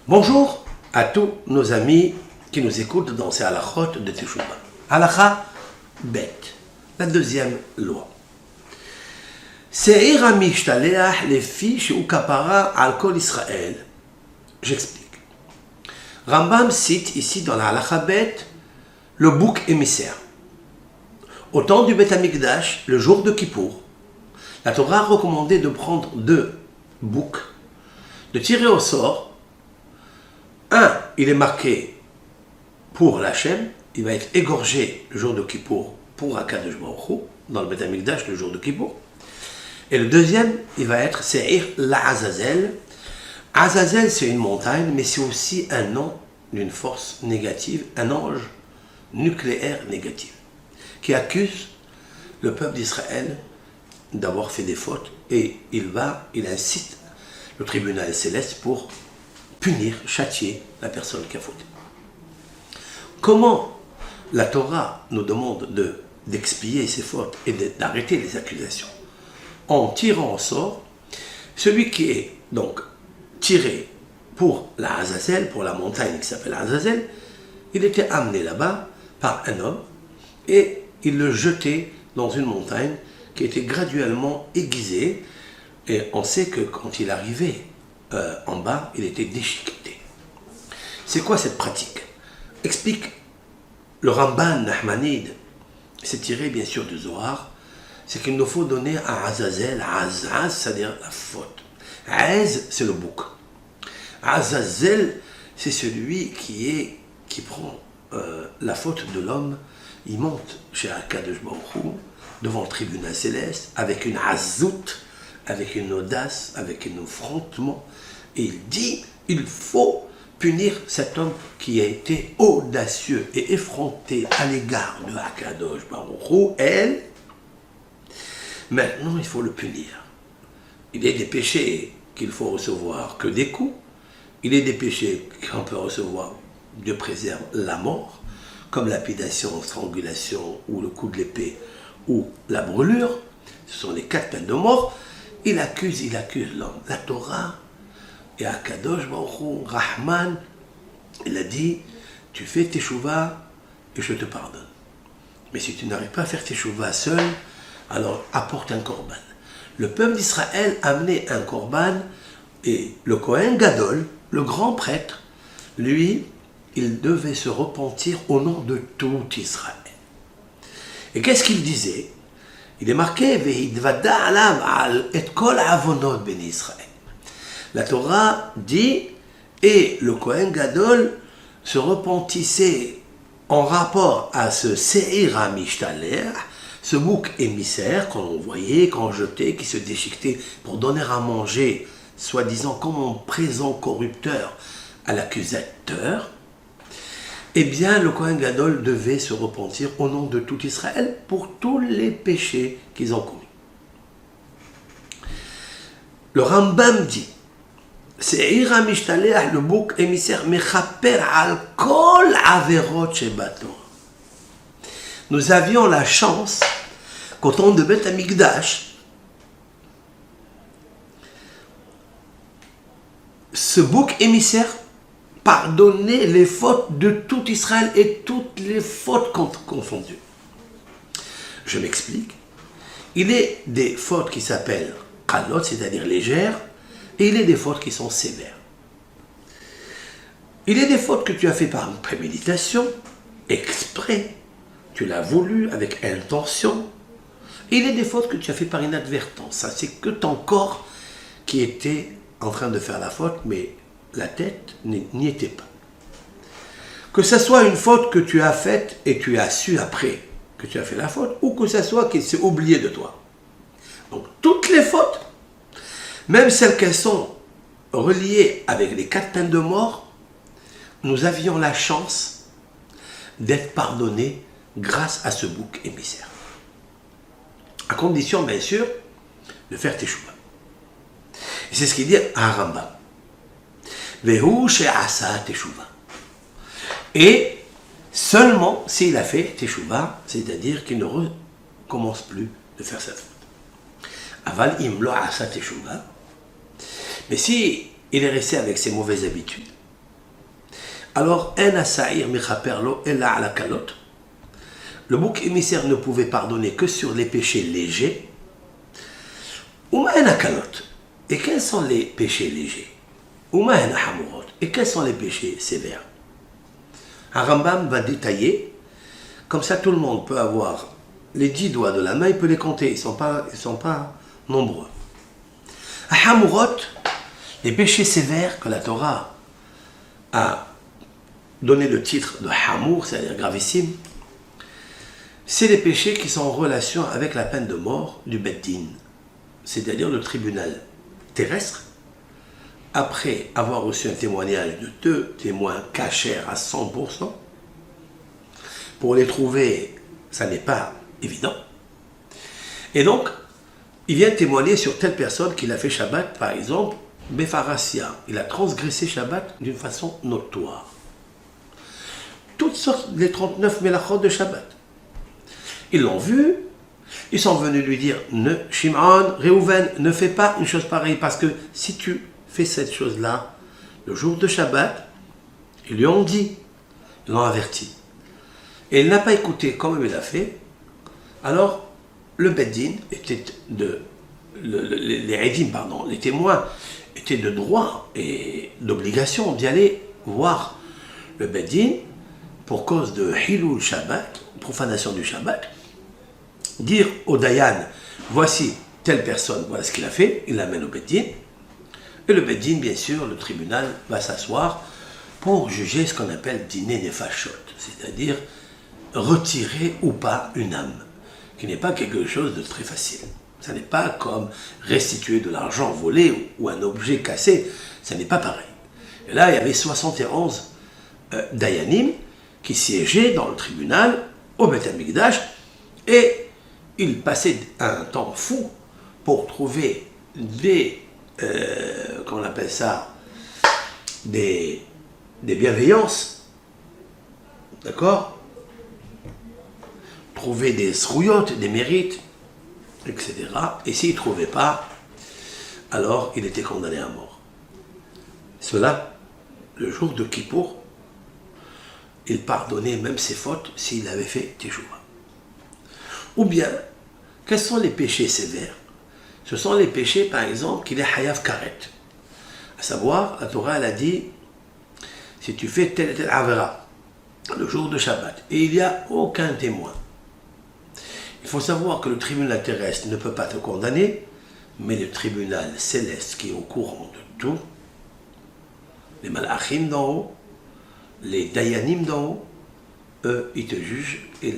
Bonjour à tous nos amis qui nous écoutent dans ces halachot de Teshuvah. Halacha bet, la deuxième loi. Se'ir ha'mishtaleach lefi she'u kapara al kol Israël. J'explique. Rambam cite ici dans la halacha bet le bouc émissaire. Au temps du Beth Amikdash, le jour de Kippour, la Torah recommandait de prendre 2 boucs, de tirer au sort. Un, il est marqué pour l'Hachem, il va être égorgé le jour de Kippour pour Akadosh Baruch Hu, dans le Beth Amikdash le jour de Kippour. Et le deuxième, il va être Se'ir l'Azazel. Azazel, c'est une montagne, mais c'est aussi un nom d'une force négative, un ange nucléaire négatif, qui accuse le peuple d'Israël d'avoir fait des fautes, et il incite le tribunal céleste pour punir, châtier la personne qui a fauté. Comment la Torah nous demande d'expier ses fautes et d'arrêter les accusations? En tirant au sort celui qui est donc tiré pour la Azazel, pour la montagne qui s'appelle Azazel. Il était amené là-bas par un homme et il le jetait dans une montagne qui était graduellement aiguisée, et on sait que quand il arrivait en bas, il était déchiqueté. C'est quoi cette pratique? Explique le Ramban Nachmanide. C'est tiré bien sûr du Zohar. C'est qu'il nous faut donner à Azazel, Azaz, c'est-à-dire la faute. Az, c'est le bouc. Azazel, c'est celui qui prend la faute de l'homme. Il monte chez Akadosh Baruch Hu, devant le tribunal céleste, avec une azout, avec une audace, avec un affrontement, et il dit, il faut punir cet homme qui a été audacieux et effronté à l'égard de Akadosh Baruch Hu. Maintenant, il faut le punir. Il est des péchés qu'il faut recevoir que des coups. Il est des péchés qu'on peut recevoir, Dieu préserve, la mort, comme lapidation, strangulation, ou le coup de l'épée, ou la brûlure. Ce sont les 4 peines de mort. Il accuse l'homme. La Torah et Akadosh Baruch Hu, Rahman, il a dit, tu fais Teshuvah et je te pardonne. Mais si tu n'arrives pas à faire Teshuvah seul, alors apporte un korban. Le peuple d'Israël a amené un korban, et le Kohen Gadol, le grand prêtre, lui, il devait se repentir au nom de tout Israël. Et qu'est-ce qu'il disait? Il est marqué Ve'idvada alav al et kol avonot ben Israël. La Torah dit, et le Kohen Gadol se repentissait en rapport à ce Se'ir ha'mishtaleach, ce bouc émissaire qu'on voyait, qu'on jetait, qui se déchiquetait pour donner à manger, soi-disant comme un présent corrupteur à l'accusateur. Eh bien, le Kohen Gadol devait se repentir au nom de tout Israël pour tous les péchés qu'ils ont commis. Le Rambam dit, Se'ir ha'mishtaleach, le bouc émissaire, mechaper al kol averot shebator. Nous avions la chance qu'au temps de Beth Amikdash, ce bouc émissaire pardonnait les fautes de tout Israël et toutes les fautes confondues. Je m'explique. Il est des fautes qui s'appellent qalot, c'est-à-dire légères, et il est des fautes qui sont sévères. Il est des fautes que tu as fait par préméditation, exprès, tu l'as voulu avec intention. Et il est des fautes que tu as fait par inadvertance. Ça, c'est que ton corps qui était en train de faire la faute, mais la tête n'y était pas. Que ce soit une faute que tu as faite et tu as su après que tu as fait la faute, ou que ce soit qu'il s'est oublié de toi. Donc toutes les fautes, même celles qui sont reliées avec les 4 peines de mort, nous avions la chance d'être pardonnés grâce à ce bouc émissaire. À condition, bien sûr, de faire Teshuvah. Et c'est ce qu'il dit à Rambam. Vehu she'asa Teshuvah. Et seulement s'il a fait Teshuvah, c'est-à-dire qu'il ne recommence plus de faire sa faute. Aval im lo asa Teshuvah. Mais si il est resté avec ses mauvaises habitudes, Alors, un asaïr michaperlo ella ala kalot. Le bouc émissaire ne pouvait pardonner que sur les péchés légers. Uma en kalot. Et quels sont les péchés légers? Uma en hamurot. Et quels sont les péchés sévères? Un Rambam va détailler, comme ça tout le monde peut avoir les 10 doigts de la main, il peut les compter, ils ne sont pas nombreux. À Hamurot, les péchés sévères que la Torah a donné le titre de Hamour, c'est-à-dire gravissime, c'est les péchés qui sont en relation avec la peine de mort du Beddin, c'est-à-dire le tribunal terrestre. Après avoir reçu un témoignage de 2 témoins cachers à 100%, pour les trouver, ça n'est pas évident. Et donc, il vient témoigner sur telle personne qu'il a fait Shabbat, par exemple, Befarassia. Il a transgressé Shabbat d'une façon notoire. Toutes sortes, les 39 mélachot de Shabbat. Ils l'ont vu, ils sont venus lui dire, Shimon, Réhouven, ne fais pas une chose pareille, parce que si tu fais cette chose-là, le jour de Shabbat, ils lui ont dit, ils l'ont averti. Et il n'a pas écouté comme il l'a fait. Alors, le Beddin était les Eidim, pardon, les témoins étaient de droit et d'obligation d'y aller voir le Beddin pour cause de Hilul Shabbat, profanation du Shabbat, dire au Dayan, voici telle personne, voilà ce qu'il a fait, il l'amène au Beddin. Et le Beddin, bien sûr, le tribunal va s'asseoir pour juger ce qu'on appelle dîner nefashot, c'est-à-dire retirer ou pas une âme, qui n'est pas quelque chose de très facile. Ça n'est pas comme restituer de l'argent volé ou un objet cassé, ça n'est pas pareil. Et là, il y avait 71 Dayanim qui siégeaient dans le tribunal au Beth Amikdash et ils passaient un temps fou pour trouver comment on appelle ça, des bienveillances, d'accord, trouver des srouillottes, des mérites, etc. Et s'il ne trouvait pas, alors il était condamné à mort. Cela, le jour de Kippour, il pardonnait même ses fautes s'il avait fait Teshuva. Ou bien, quels sont les péchés sévères? Ce sont les péchés, par exemple, qu'il est Hayav Karet. À savoir, la Torah, elle a dit, si tu fais tel et tel Avera, le jour de Shabbat, et il n'y a aucun témoin, il faut savoir que le tribunal terrestre ne peut pas te condamner, mais le tribunal céleste qui est au courant de tout, les Malachim d'en haut, les Dayanim d'en haut, eux, ils te jugent, et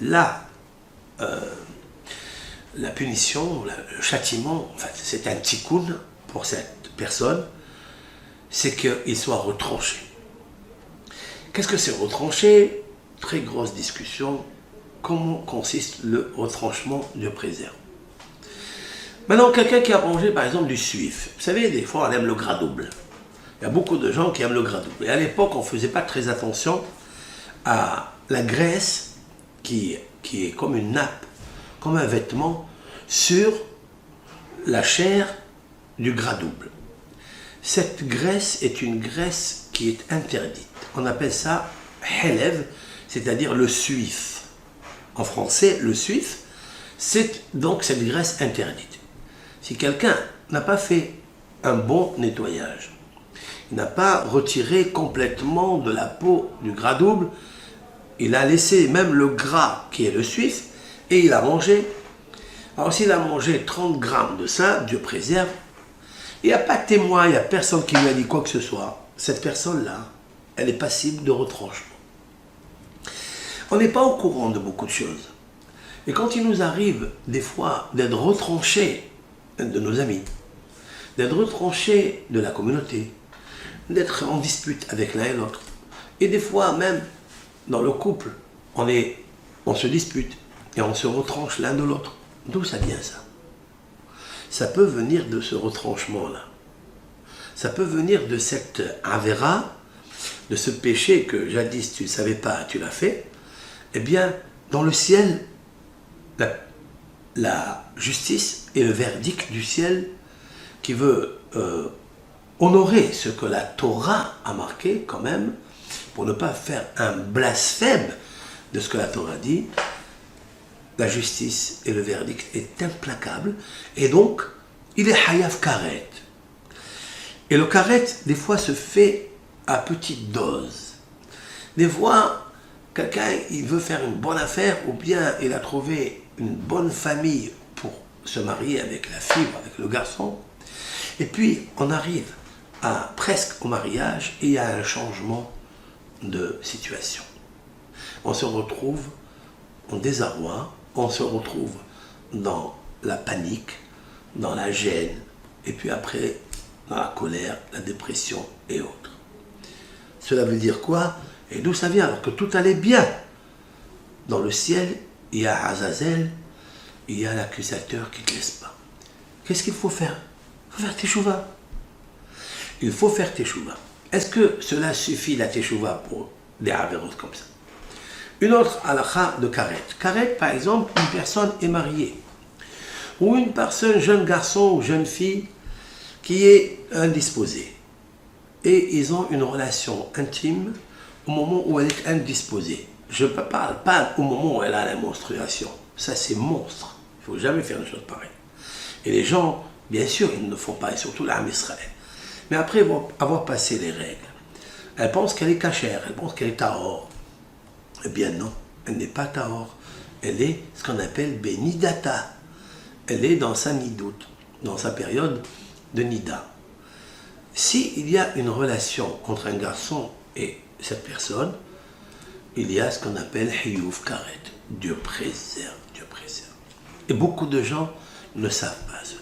là, la punition, le châtiment, en fait, c'est un tikkun pour cette personne, c'est qu'il soit retranché. Qu'est-ce que c'est retranché? Très grosse discussion. Comment consiste le retranchement du préserve? Maintenant, quelqu'un qui a mangé par exemple du suif, vous savez, des fois on aime le gras double. Il y a beaucoup de gens qui aiment le gras double. Et à l'époque, on ne faisait pas très attention à la graisse qui est comme une nappe, comme un vêtement sur la chair du gras double. Cette graisse est une graisse qui est interdite. On appelle ça helev, c'est-à-dire le suif. En français, le suif, c'est donc cette graisse interdite. Si quelqu'un n'a pas fait un bon nettoyage, il n'a pas retiré complètement de la peau du gras double, il a laissé même le gras qui est le suif et il a mangé. Alors s'il a mangé 30 grammes de ça, Dieu préserve, il n'y a pas de témoin, il n'y a personne qui lui a dit quoi que ce soit. Cette personne-là, elle est passible de retranchement. On n'est pas au courant de beaucoup de choses. Et quand il nous arrive des fois d'être retranchés de nos amis, d'être retranchés de la communauté, d'être en dispute avec l'un et l'autre, et des fois même dans le couple, on se dispute et on se retranche l'un de l'autre. D'où ça vient ça? Ça peut venir de ce retranchement-là. Ça peut venir de cette avéra, de ce péché que jadis tu ne savais pas, tu l'as fait. Eh bien, dans le ciel, la justice et le verdict du ciel qui veut honorer ce que la Torah a marqué quand même, pour ne pas faire un blasphème de ce que la Torah dit, la justice et le verdict est implacable, et donc il est hayaf karet. Et le karet, des fois, se fait à petite dose. Des fois, quelqu'un, il veut faire une bonne affaire, ou bien il a trouvé une bonne famille pour se marier avec la fille ou avec le garçon, et puis on arrive presque au mariage, et il y a un changement de situation. On se retrouve en désarroi, on se retrouve dans la panique, dans la gêne, et puis après, dans la colère, la dépression et autres. Cela veut dire quoi? Et d'où ça vient? Alors que tout allait bien. Dans le ciel, il y a Azazel, il y a l'accusateur qui ne te laisse pas. Qu'est-ce qu'il faut faire? Il faut faire teshuva. Il faut faire teshuva. Est-ce que cela suffit, la teshuva, pour des avéros comme ça? Une autre halakha de karet. Karet, par exemple, une personne est mariée. Ou une personne, jeune garçon ou jeune fille, qui est indisposée. Et ils ont une relation intime au moment où elle est indisposée. Je ne parle pas au moment où elle a la menstruation. Ça, c'est monstre. Il ne faut jamais faire une chose pareille. Et les gens, bien sûr, ils ne le font pas, et surtout l'âme Israël. Mais après avoir passé les règles, elle pense qu'elle est cachère, elle pense qu'elle est tahor. Eh bien non, elle n'est pas tahor. Elle est ce qu'on appelle benidata. Elle est dans sa nidoute, dans sa période de nida. S'il y a une relation entre un garçon et cette personne, il y a ce qu'on appelle hiyuv karet. Dieu préserve, Dieu préserve. Et beaucoup de gens ne savent pas cela.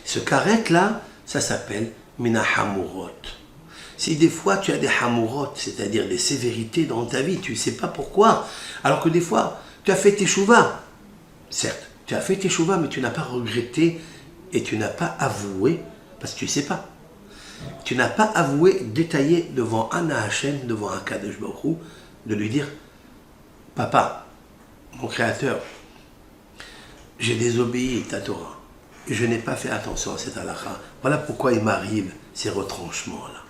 Ce karet-là, ça s'appelle mina hamurot. Si des fois tu as des hamurot, c'est-à-dire des sévérités dans ta vie, tu ne sais pas pourquoi, alors que des fois tu as fait teshuva, certes, tu as fait teshuva, mais tu n'as pas regretté et tu n'as pas avoué, parce que tu ne sais pas. Tu n'as pas avoué, détaillé devant Anna Hachem, devant un Kadosh Baruch Hu, de lui dire, papa, mon créateur, j'ai désobéi ta Torah, et je n'ai pas fait attention à cette halakha. Voilà pourquoi il m'arrive ces retranchements-là.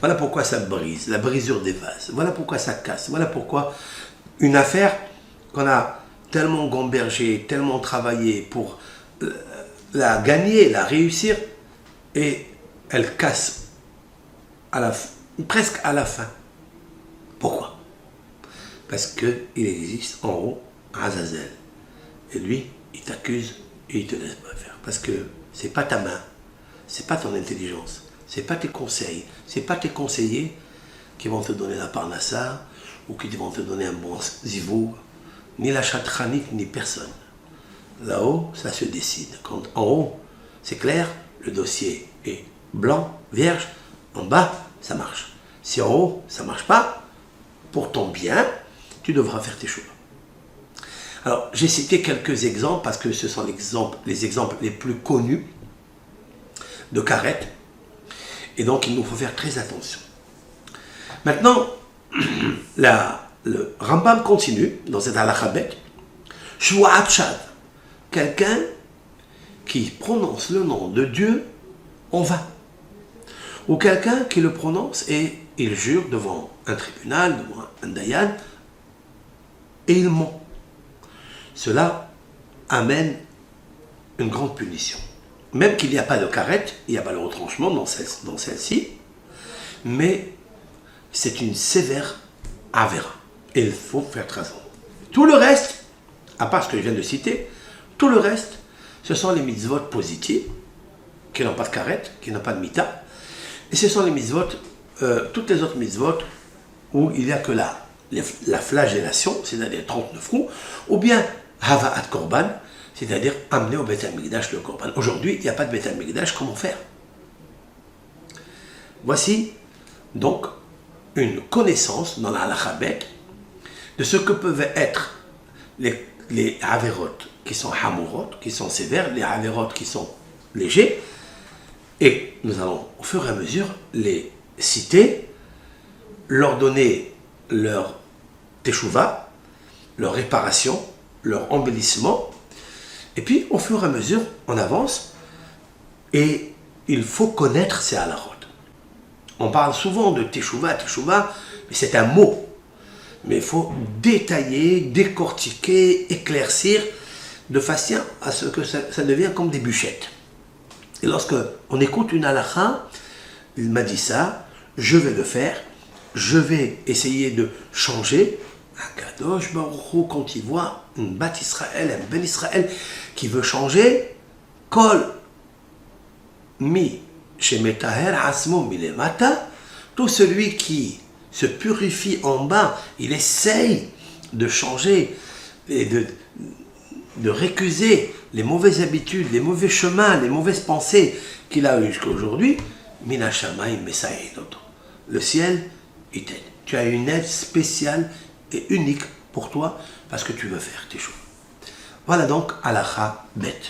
Voilà pourquoi ça brise, la brisure des vases. Voilà pourquoi ça casse. Voilà pourquoi une affaire qu'on a tellement gambergé, tellement travaillé pour la gagner, la réussir, et elle casse presque à la fin. Pourquoi? Parce qu'il existe en haut Azazel. Et lui, il t'accuse et il ne te laisse pas faire. Parce que ce n'est pas ta main, ce n'est pas ton intelligence, ce n'est pas tes conseils, ce n'est pas tes conseillers qui vont te donner la parnassa ou qui vont te donner un bon zivou, ni la chatranite, ni personne. Là-haut, ça se décide. Quand en haut, c'est clair, le dossier est blanc, vierge, en bas, ça marche. Si en haut, ça ne marche pas, pour ton bien, tu devras faire tes choix. Alors, j'ai cité quelques exemples parce que ce sont les exemples les plus connus de karet. Et donc, il nous faut faire très attention. Maintenant, le Rambam continue dans cette halakha bet. Shvuat Shad, quelqu'un qui prononce le nom de Dieu en vain. Ou quelqu'un qui le prononce et il jure devant un tribunal, devant un dayan, et il ment. Cela amène une grande punition. Même qu'il n'y a pas de karet, il n'y a pas de retranchement dans celle-ci, mais c'est une sévère avéra. Et il faut faire très attention. Tout le reste, à part ce que je viens de citer, tout le reste, ce sont les mitzvot positives, qui n'ont pas de karet, qui n'ont pas de mita, et ce sont les mitzvot, toutes les autres mitzvot, où il n'y a que la flagellation, c'est-à-dire 39 coups, ou bien Hava'at Korban, c'est-à-dire amener au Beth HaMikdash le Korban. Aujourd'hui, il n'y a pas de Beth HaMikdash, comment faire? Voici donc une connaissance dans la halakha bet de ce que peuvent être les averot qui sont hamurot, qui sont sévères, les averot qui sont légers, et nous allons au fur et à mesure les citer, leur donner leur teshuva, leur réparation, leur embellissement, et puis au fur et à mesure on avance, et il faut connaître ces halachot. On parle souvent de teshuva, mais c'est un mot. Mais il faut détailler, décortiquer, éclaircir, de façon à ce que ça devienne comme des bûchettes. Et lorsque on écoute une halakha, il m'a dit ça, je vais le faire, je vais essayer de changer. Akadosh Baruch Hu, quand il voit une bat Israël, un bel Israël qui veut changer, kol mi shemetaher asmo milemata, tout celui qui se purifie en bas, il essaye de changer et de récuser les mauvaises habitudes, les mauvais chemins, les mauvaises pensées qu'il a eues jusqu'à aujourd'hui. Mina shamayim mesaïdot. Le ciel, il t'aide. Tu as une aide spéciale et unique pour toi parce que tu veux faire tes choses. Voilà donc halakha bet.